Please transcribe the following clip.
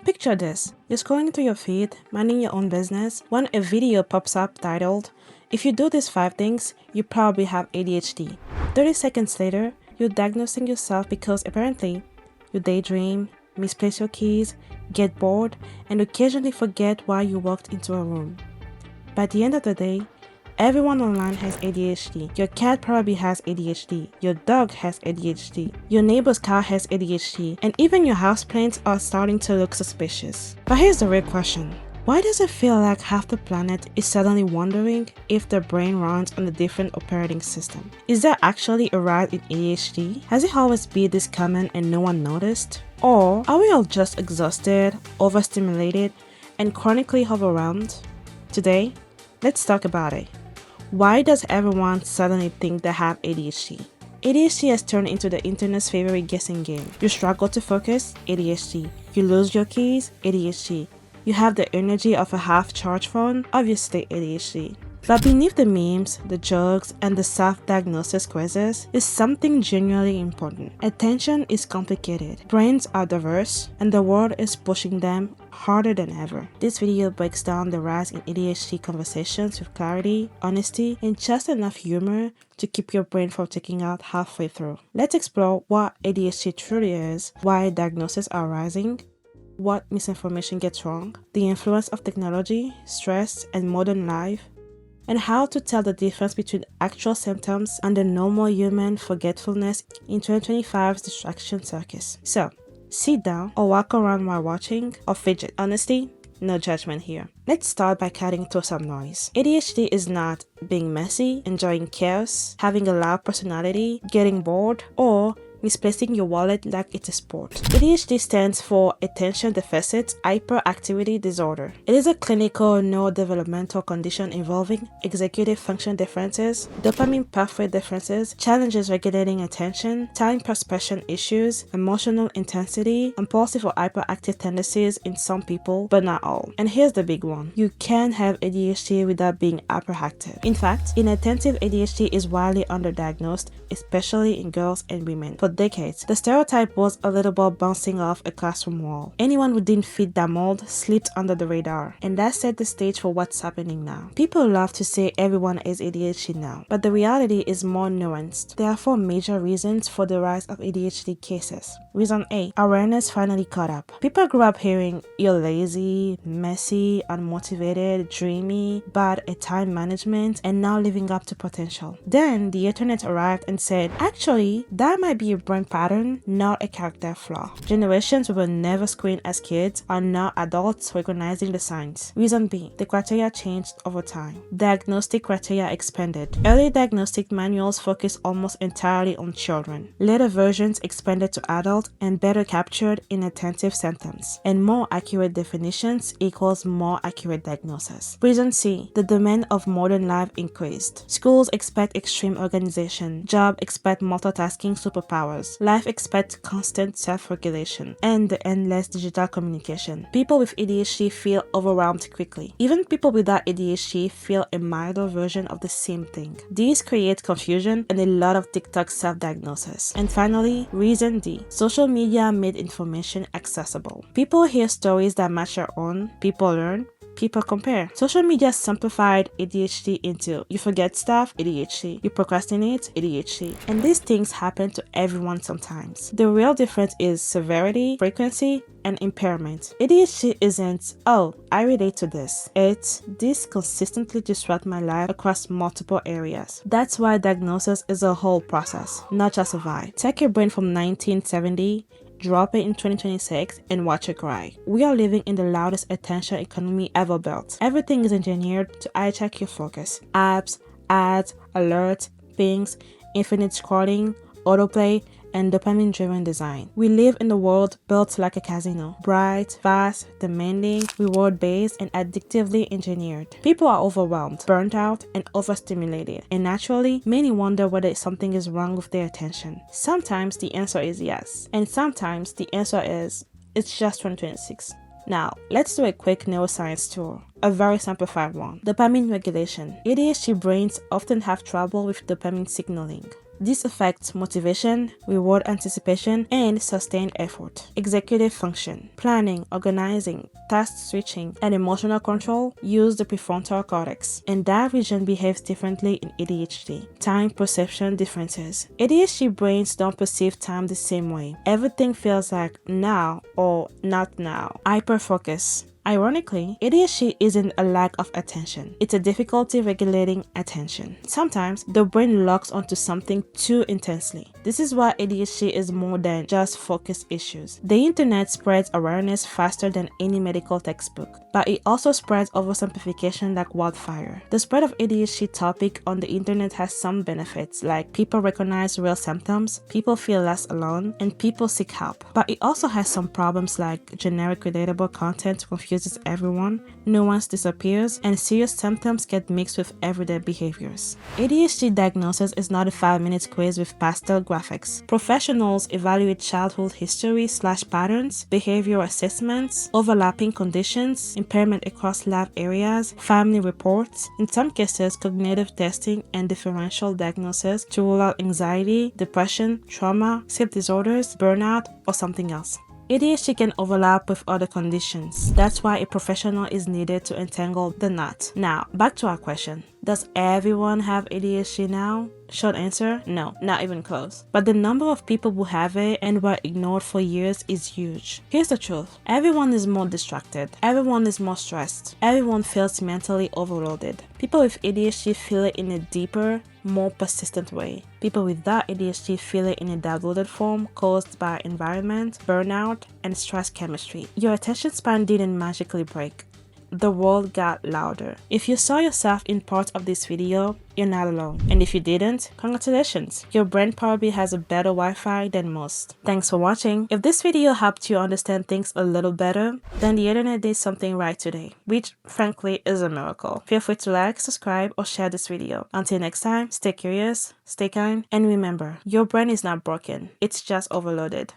Picture this. You're scrolling through your feed, minding your own business, when a video pops up titled, "If you do these 5 things, you probably have ADHD." 30 seconds later, you're diagnosing yourself because apparently you daydream, misplace your keys, get bored, and occasionally forget why you walked into a room. By the end of the day, everyone online has ADHD. Your cat probably has ADHD. Your dog has ADHD. Your neighbor's car has ADHD. And even your houseplants are starting to look suspicious. But here's the real question. Why does it feel like half the planet is suddenly wondering if their brain runs on a different operating system? Is there actually a rise in ADHD? Has it always been this common and no one noticed? Or are we all just exhausted, overstimulated, and chronically overwhelmed? Today, let's talk about it. Why does everyone suddenly think they have ADHD? ADHD has turned into the internet's favorite guessing game. You struggle to focus? ADHD. You lose your keys? ADHD. You have the energy of a half-charged phone? Obviously ADHD. But beneath the memes, the jokes, and the self-diagnosis quizzes is something genuinely important. Attention is complicated, brains are diverse, and the world is pushing them harder than ever. This video breaks down the rise in ADHD conversations with clarity, honesty, and just enough humor to keep your brain from taking out halfway through. Let's explore what ADHD truly is, why diagnoses are rising, what misinformation gets wrong, the influence of technology, stress, and modern life, and how to tell the difference between actual symptoms and the normal human forgetfulness in 2025's distraction circus. So, sit down or walk around while watching or fidget. Honestly, no judgment here. Let's start by cutting through some noise. ADHD is not being messy, enjoying chaos, having a loud personality, getting bored, or misplacing your wallet like it's a sport. ADHD stands for Attention Deficit Hyperactivity Disorder. It is a clinical neurodevelopmental condition involving executive function differences, dopamine pathway differences, challenges regulating attention, time perception issues, emotional intensity, impulsive or hyperactive tendencies in some people, but not all. And here's the big one. You can have ADHD without being hyperactive. In fact, inattentive ADHD is widely underdiagnosed, especially in girls and women. For decades, the stereotype was a little ball bouncing off a classroom wall. Anyone who didn't fit that mold slipped under the radar, and that set the stage for what's happening now. People love to say everyone has ADHD now, but the reality is more nuanced. There are 4 major reasons for the rise of ADHD cases. Reason A, awareness finally caught up. People grew up hearing you're lazy, messy, unmotivated, dreamy, bad at time management, and now living up to potential. Then the internet arrived and said, actually, that might be a brain pattern, not a character flaw. Generations who were never screened as kids are now adults recognizing the signs. Reason B, the criteria changed over time. Diagnostic criteria expanded. Early diagnostic manuals focused almost entirely on children. Later versions expanded to adults and better captured inattentive symptoms. And more accurate definitions equals more accurate diagnosis. Reason C, the demand of modern life increased. Schools expect extreme organization. Jobs expect multitasking superpowers. Life expects constant self-regulation and the endless digital communication. People with ADHD feel overwhelmed quickly. Even people without ADHD feel a milder version of the same thing. These create confusion and a lot of TikTok self-diagnosis. And finally, reason D, social media made information accessible. People hear stories that match their own, people learn, people compare. Social media simplified ADHD into you forget stuff, ADHD, you procrastinate, ADHD. And these things happen to everyone sometimes. The real difference is severity, frequency, and impairment. ADHD isn't, oh, I relate to this. It's, this consistently disrupts my life across multiple areas. That's why diagnosis is a whole process, not just a vibe. Take your brain from 1970, drop it in 2026, and watch it cry. We are living in the loudest attention economy ever built. Everything is engineered to hijack your focus. Apps, ads, alerts, pings, infinite scrolling, autoplay, and dopamine-driven design. We live in a world built like a casino. Bright, fast, demanding, reward-based, and addictively engineered. People are overwhelmed, burnt out, and overstimulated. And naturally, many wonder whether something is wrong with their attention. Sometimes the answer is yes. And sometimes the answer is, it's just 2026. Now, let's do a quick neuroscience tour. A very simplified one. Dopamine regulation. ADHD brains often have trouble with dopamine signaling. This affects motivation, reward anticipation, and sustained effort. Executive function, planning, organizing, task switching, and emotional control use the prefrontal cortex, and that region behaves differently in ADHD. Time perception differences. ADHD brains don't perceive time the same way. Everything feels like now or not now. Hyperfocus. Ironically, ADHD isn't a lack of attention. It's a difficulty regulating attention. Sometimes, the brain locks onto something too intensely. This is why ADHD is more than just focus issues. The internet spreads awareness faster than any medical textbook, but it also spreads oversimplification like wildfire. The spread of ADHD topic on the internet has some benefits, like people recognize real symptoms, people feel less alone, and people seek help. But it also has some problems like generic relatable content confuses everyone, nuance disappears, and serious symptoms get mixed with everyday behaviors. ADHD diagnosis is not a 5-minute quiz with pastel graphics. Professionals evaluate childhood history/patterns, behavioral assessments, overlapping conditions, impairment across lab areas, family reports, in some cases cognitive testing and differential diagnosis to rule out anxiety, depression, trauma, sleep disorders, burnout, or something else. ADHD can overlap with other conditions. That's why a professional is needed to untangle the knot. Now, back to our question. Does everyone have ADHD now? Short answer, no, not even close. But the number of people who have it and were ignored for years is huge. Here's the truth. Everyone is more distracted. Everyone is more stressed. Everyone feels mentally overloaded. People with ADHD feel it in a deeper, more persistent way. People without ADHD feel it in a diluted form caused by environment, burnout, and stress chemistry. Your attention span didn't magically break. The world got louder. If you saw yourself in part of this video, you're not alone. And if you didn't, congratulations. Your brain probably has a better Wi-Fi than most. Thanks for watching. If this video helped you understand things a little better, then the internet did something right today, which frankly is a miracle. Feel free to like, subscribe, or share this video. Until next time, stay curious, stay kind, and remember, your brain is not broken. It's just overloaded.